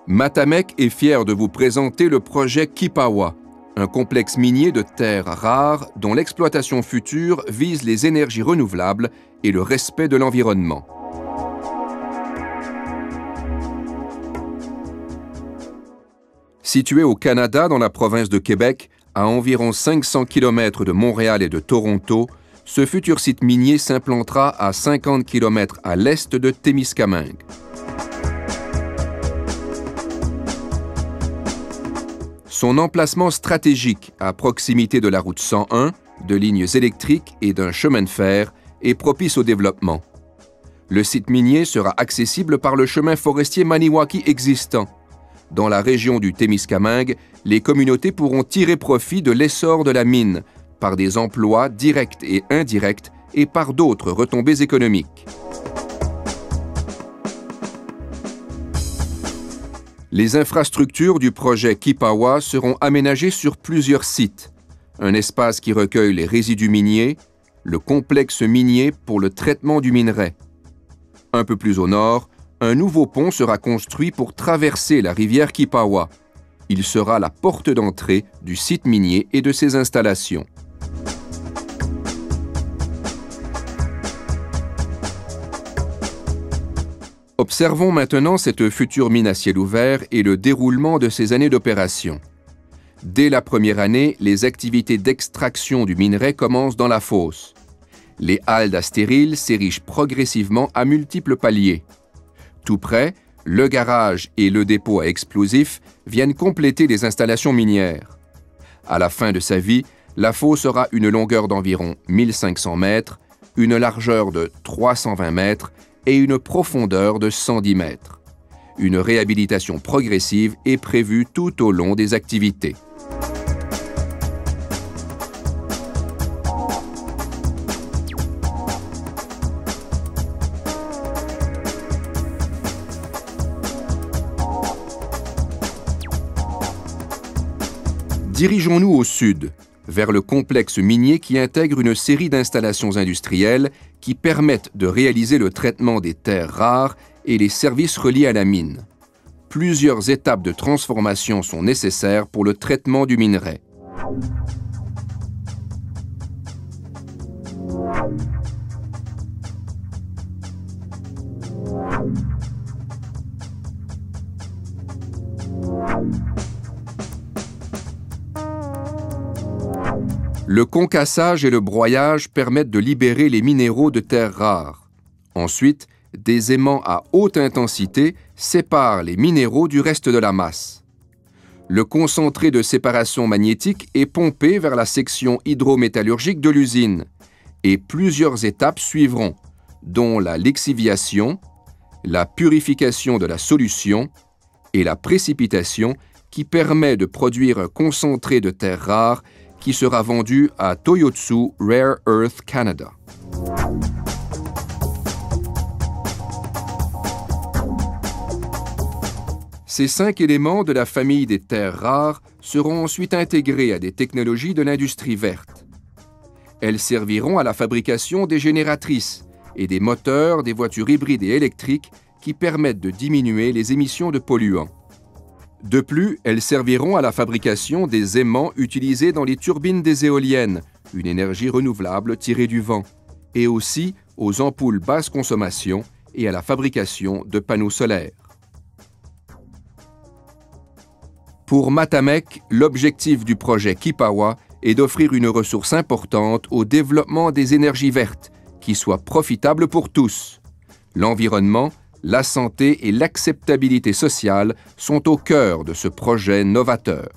Matamek est fier de vous présenter le projet Kipawa, un complexe minier de terres rares dont l'exploitation future vise les énergies renouvelables et le respect de l'environnement. Situé au Canada, dans la province de Québec, à environ 500 km de Montréal et de Toronto, ce futur site minier s'implantera à 50 km à l'est de Témiscamingue. Son emplacement stratégique à proximité de la route 101, de lignes électriques et d'un chemin de fer est propice au développement. Le site minier sera accessible par le chemin forestier Maniwaki existant. Dans la région du Témiscamingue, les communautés pourront tirer profit de l'essor de la mine par des emplois directs et indirects et par d'autres retombées économiques. Les infrastructures du projet Kipawa seront aménagées sur plusieurs sites. Un espace qui recueille les résidus miniers, le complexe minier pour le traitement du minerai. Un peu plus au nord, un nouveau pont sera construit pour traverser la rivière Kipawa. Il sera la porte d'entrée du site minier et de ses installations. Observons maintenant cette future mine à ciel ouvert et le déroulement de ses années d'opération. Dès la première année, les activités d'extraction du minerai commencent dans la fosse. Les haldes à stérile s'érigent progressivement à multiples paliers. Tout près, le garage et le dépôt à explosifs viennent compléter les installations minières. À la fin de sa vie, la fosse aura une longueur d'environ 1500 mètres, une largeur de 320 mètres et une profondeur de 110 mètres. Une réhabilitation progressive est prévue tout au long des activités. Dirigeons-nous au sud, vers le complexe minier qui intègre une série d'installations industrielles qui permettent de réaliser le traitement des terres rares et les services reliés à la mine. Plusieurs étapes de transformation sont nécessaires pour le traitement du minerai. Le concassage et le broyage permettent de libérer les minéraux de terres rares. Ensuite, des aimants à haute intensité séparent les minéraux du reste de la masse. Le concentré de séparation magnétique est pompé vers la section hydrométallurgique de l'usine et plusieurs étapes suivront, dont la lixiviation, la purification de la solution et la précipitation qui permet de produire un concentré de terres rares qui sera vendu à Toyotsu Rare Earth Canada. Ces 5 éléments de la famille des terres rares seront ensuite intégrés à des technologies de l'industrie verte. Elles serviront à la fabrication des génératrices et des moteurs des voitures hybrides et électriques qui permettent de diminuer les émissions de polluants. De plus, elles serviront à la fabrication des aimants utilisés dans les turbines des éoliennes, une énergie renouvelable tirée du vent, et aussi aux ampoules basse consommation et à la fabrication de panneaux solaires. Pour Matamek, l'objectif du projet Kipawa est d'offrir une ressource importante au développement des énergies vertes qui soit profitable pour tous. L'environnement, la santé et l'acceptabilité sociale sont au cœur de ce projet novateur.